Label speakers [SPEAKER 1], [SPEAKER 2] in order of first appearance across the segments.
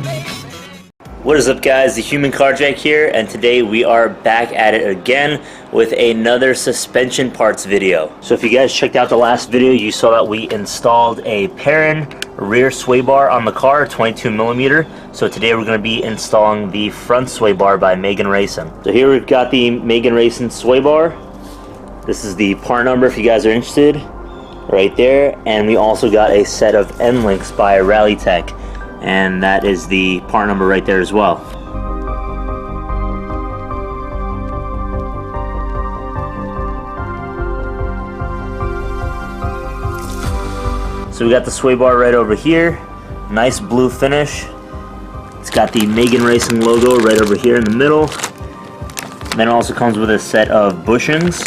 [SPEAKER 1] What is up, guys? The Human Carjack here, and today we are back at it again with another suspension parts video. So if you guys checked out the last video, you saw that we installed a Perrin rear sway bar on the car, 22mm. So today we're going to be installing the front sway bar by Megan Racing. So here we've got the Megan Racing sway bar. This is the part number if you guys are interested, right there. And we also got a set of Endlinks by Rallitek, and that is the part number right there as well. So we got the sway bar right over here, nice blue finish. It's got the Megan Racing logo right over here in the middle. Then it also comes with a set of bushings.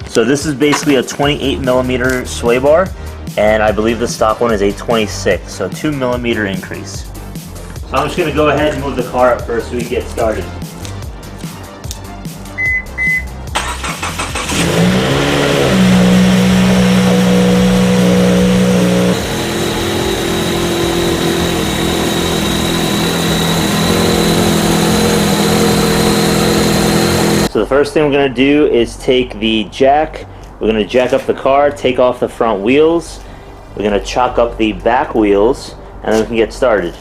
[SPEAKER 1] So this is basically a 28mm sway bar, and I believe the stock one is a 26, so 2mm increase. So I'm just going to go ahead and move the car up first so we get started. So the first thing we're going to do is take the jack. We're going to jack up the car, take off the front wheels. We're going to chock up the back wheels, and then we can get started.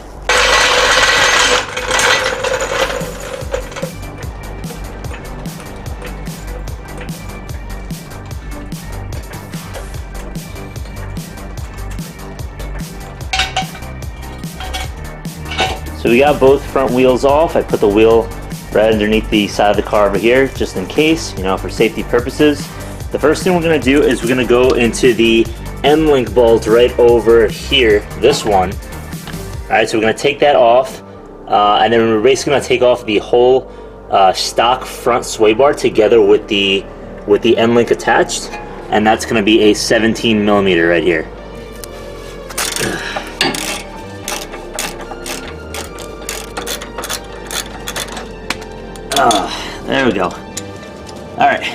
[SPEAKER 1] So we got both front wheels off. I put the wheel right underneath the side of the car over here, just in case, you know, for safety purposes. The first thing we're going to do is we're going to go into the Endlink bolt right over here, this one. Alright, so we're going to take that off, and then we're basically going to take off the whole stock front sway bar together with the Endlink attached, and that's going to be a 17mm right here. There we go. Alright,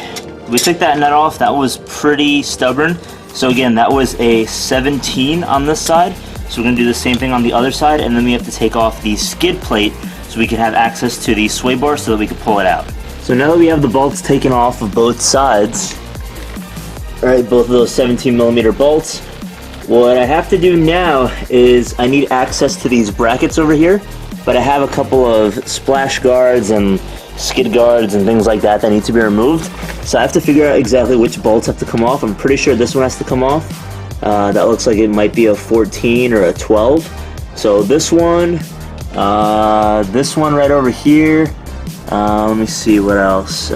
[SPEAKER 1] we took that nut off. That was pretty stubborn. So again, that was a 17 on this side. So we're going to do the same thing on the other side, and then we have to take off the skid plate so we can have access to the sway bar so that we can pull it out. So now that we have the bolts taken off of both sides, alright, both of those 17mm bolts, what I have to do now is I need access to these brackets over here, but I have a couple of splash guards and skid guards and things like that that need to be removed. So I have to figure out exactly which bolts have to come off. I'm pretty sure this one has to come off. That looks like it might be a 14 or a 12. So this one right over here. Let me see what else.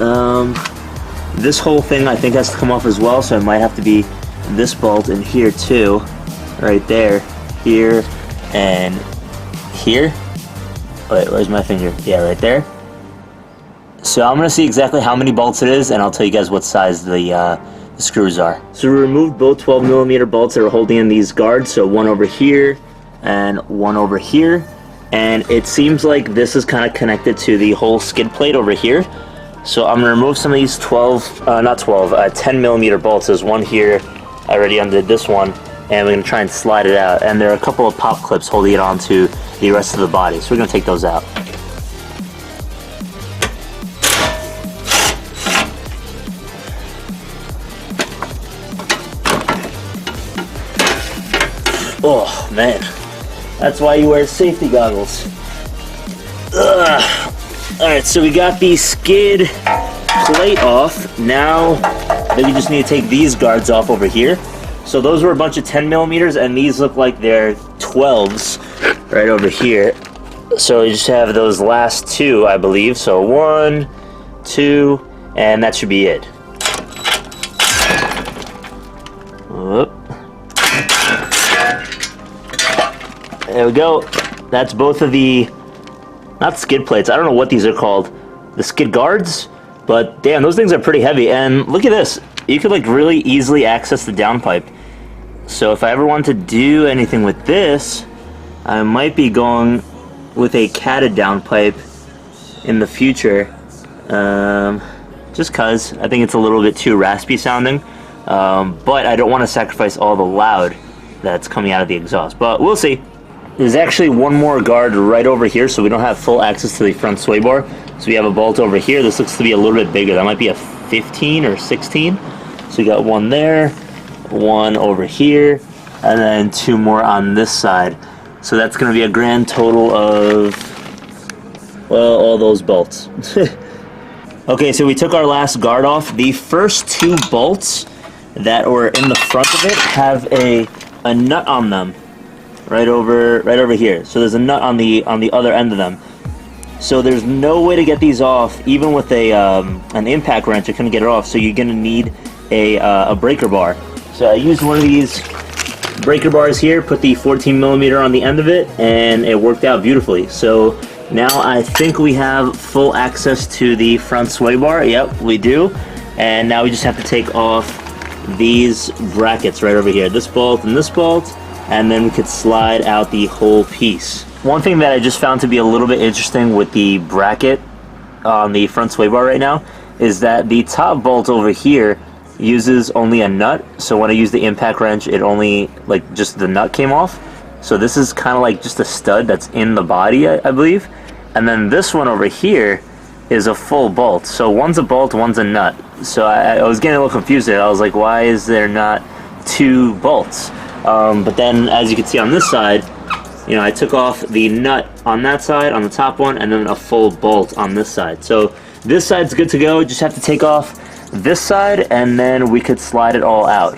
[SPEAKER 1] This whole thing I think has to come off as well, so it might have to be this bolt in here too. Right there, here, and here. Wait, where's my finger? Yeah, right there. So I'm going to see exactly how many bolts it is, and I'll tell you guys what size the screws are. So we removed both 12mm bolts that are holding in these guards, so one over here and one over here. And it seems like this is kind of connected to the whole skid plate over here. So I'm going to remove some of these 10mm bolts. There's one here. I already undid this one, and we're going to try and slide it out. And there are a couple of pop clips holding it onto the rest of the body, so we're going to take those out. Oh man, that's why you wear safety goggles. Alright, so we got the skid plate off. Now we just need to take these guards off over here. So those were a bunch of 10mm, and these look like they're 12s right over here. So you just have those last two, I believe. So 1, 2, and that should be it. Whoop. There we go. That's both of the, not skid plates, I don't know what these are called, the skid guards, but damn, those things are pretty heavy. And look at this, you could like really easily access the downpipe. So if I ever want to do anything with this, I might be going with a catted downpipe in the future, just cause I think it's a little bit too raspy sounding, but I don't want to sacrifice all the loud that's coming out of the exhaust, but we'll see. There's actually one more guard right over here, so we don't have full access to the front sway bar. So we have a bolt over here. This looks to be a little bit bigger. That might be a 15 or 16. So we got one there, one over here, and then two more on this side. So that's going to be a grand total of, well, all those bolts. Okay, so we took our last guard off. The first two bolts that were in the front of it have a nut on them. Right over here. So there's a nut on the other end of them. So there's no way to get these off, even with an impact wrench. You couldn't get it off. So you're gonna need a breaker bar. So I used one of these breaker bars here, put the 14mm on the end of it, and it worked out beautifully. So now I think we have full access to the front sway bar. Yep, we do. And now we just have to take off these brackets right over here. This bolt and this bolt. And then we could slide out the whole piece. One thing that I just found to be a little bit interesting with the bracket on the front sway bar right now is that the top bolt over here uses only a nut. So when I use the impact wrench, it only, like, just the nut came off. So this is kind of like just a stud that's in the body, I believe. And then this one over here is a full bolt. So one's a bolt, one's a nut. So I was getting a little confused there. I was like, why is there not two bolts? But then, as you can see on this side, you know, I took off the nut on that side, on the top one, and then a full bolt on this side. So this side's good to go. Just have to take off this side, and then we could slide it all out.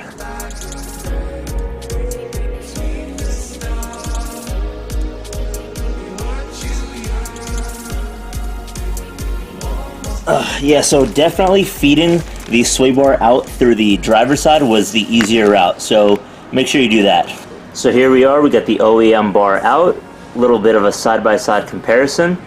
[SPEAKER 1] Yeah, so definitely feeding the sway bar out through the driver's side was the easier route. So make sure you do that. So here we are, we got the OEM bar out, a little bit of a side-by-side comparison.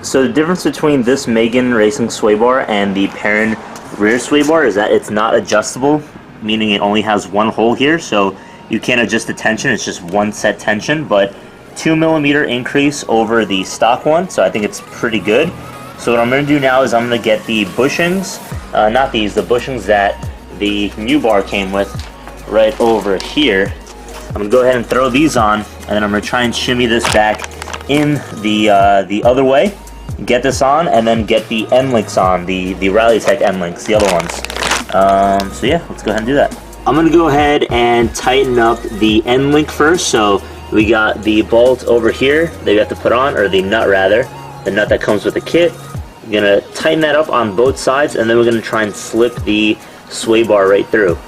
[SPEAKER 1] So the difference between this Megan Racing sway bar and the Perrin rear sway bar is that it's not adjustable, meaning it only has one hole here, so you can't adjust the tension, it's just one set tension, but 2mm increase over the stock one, so I think it's pretty good. So what I'm going to do now is I'm going to get the bushings, not these, the bushings that the new bar came with, right over here. I'm going to go ahead and throw these on, and then I'm going to try and shimmy this back in the other way, get this on, and then get the Endlinks on, the Rallitek Endlinks, the other ones. So yeah, let's go ahead and do that. I'm going to go ahead and tighten up the end link first. So we got the bolt over here that you have to put on, or the nut rather, the nut that comes with the kit. I'm going to tighten that up on both sides, and then we're going to try and slip the sway bar right through.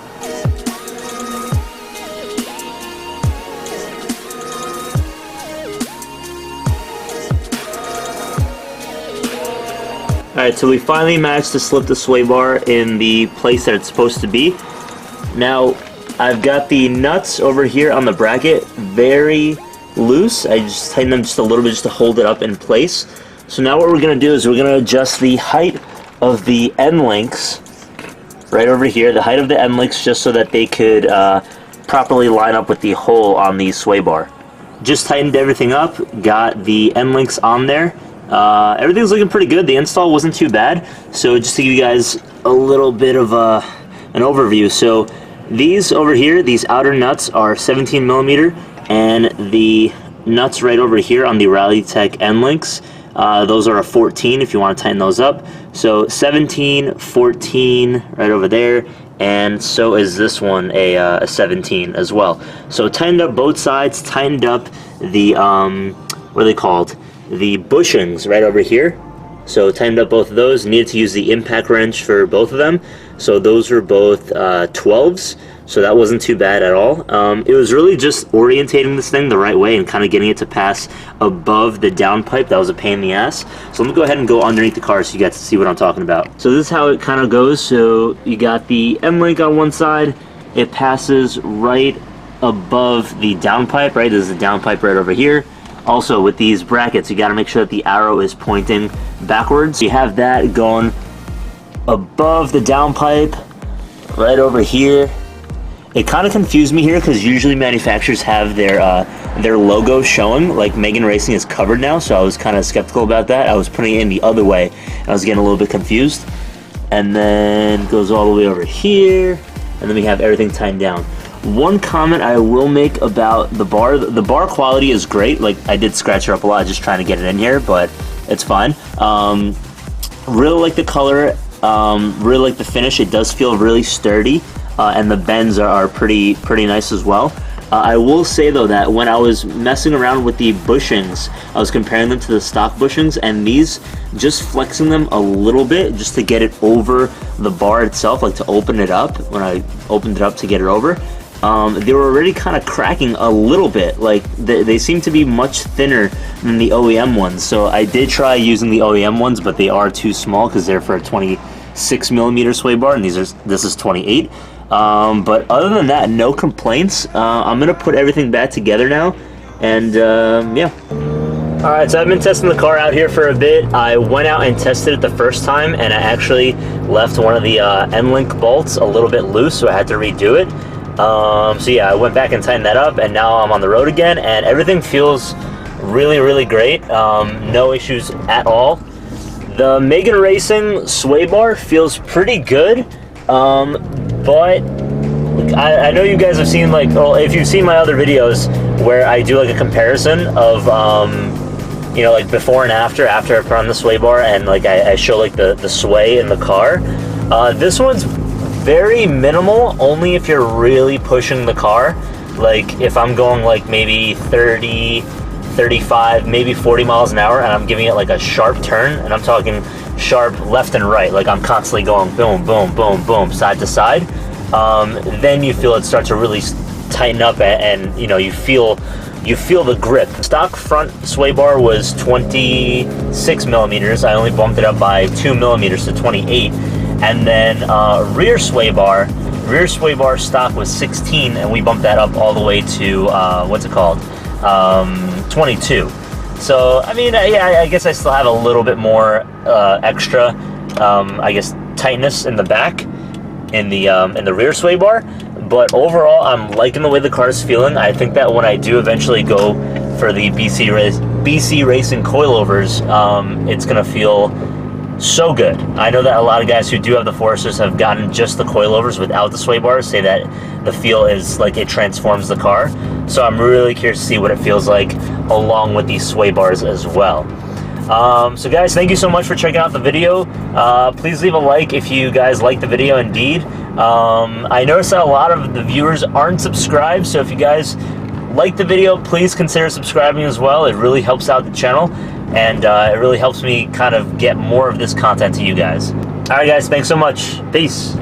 [SPEAKER 1] Alright, so we finally managed to slip the sway bar in the place that it's supposed to be. Now, I've got the nuts over here on the bracket very loose. I just tightened them just a little bit just to hold it up in place. So now what we're going to do is we're going to adjust the height of the end links right over here, the height of the end links, just so that they could properly line up with the hole on the sway bar. Just tightened everything up, got the end links on there. Everything's looking pretty good. The install wasn't too bad. So just to give you guys a little bit of an overview. So these over here, these outer nuts are 17mm, and the nuts right over here on the Rallitek Endlinks, those are a 14 if you want to tighten those up. So 17, 14 right over there, and so is this one a 17 as well. So tightened up both sides, tightened up the what are they called? The bushings right over here. So tightened up both of those. Needed to use the impact wrench for both of them. So those were both 12s. So that wasn't too bad at all. It was really just orientating this thing the right way and kind of getting it to pass above the downpipe. That was a pain in the ass. So let me go ahead and go underneath the car so you guys see what I'm talking about. So this is how it kind of goes. So you got the end link on one side. It passes right above the downpipe, right? There's the downpipe right over here. Also, with these brackets, you got to make sure that the arrow is pointing backwards. You have that going above the downpipe, right over here. It kind of confused me here because usually manufacturers have their logo showing, like Megan Racing is covered now, so I was kind of skeptical about that. I was putting it in the other way, and I was getting a little bit confused. And then it goes all the way over here, and then we have everything tightened down. One comment I will make about the bar quality is great. Like, I did scratch her up a lot just trying to get it in here, but it's fine. Really like the color, really like the finish. It does feel really sturdy, and the bends are pretty nice as well. I will say though that when I was messing around with the bushings, I was comparing them to the stock bushings, and these, just flexing them a little bit just to get it over the bar itself, like to open it up, when I opened it up to get it over, they were already kind of cracking a little bit. Like, they seem to be much thinner than the OEM ones. So I did try using the OEM ones, but they are too small because they're for a 26mm sway bar, and this is 28. But other than that, no complaints. I'm gonna put everything back together now, and yeah. Alright, so I've been testing the car out here for a bit. I went out and tested it the first time, and I actually left one of the Endlink bolts a little bit loose, so I had to redo it. So yeah, I went back and tightened that up, and now I'm on the road again, and everything feels really great. No issues at all. The Megan Racing sway bar feels pretty good. But I know you guys have seen, like, well, if you've seen my other videos where I do like a comparison of, you know, like before and after I put on the sway bar, and like I show like the sway in the car. This one's very minimal, only if you're really pushing the car. Like if I'm going like maybe 30, 35, maybe 40 miles an hour, and I'm giving it like a sharp turn, and I'm talking sharp left and right, like I'm constantly going boom, boom, boom, boom, side to side, then you feel it start to really tighten up, and you know, you feel the grip. Stock front sway bar was 26mm. I only bumped it up by 2mm to 28. And then rear sway bar stock was 16, and we bumped that up all the way to what's it called, 22. So I mean, yeah, I guess I still have a little bit more extra, I guess, tightness in the back, in the rear sway bar. But overall, I'm liking the way the car is feeling. I think that when I do eventually go for the BC Racing coilovers, it's gonna feel so good. I know that a lot of guys who do have the Foresters have gotten just the coilovers without the sway bars, say that the feel is like it transforms the car. So I'm really curious to see what it feels like along with these sway bars as well. So guys, thank you so much for checking out the video. Please leave a like if you guys like the video indeed. I noticed that a lot of the viewers aren't subscribed, so if you guys like the video, please consider subscribing as well. It really helps out the channel, and it really helps me kind of get more of this content to you guys. Alright guys, thanks so much. Peace.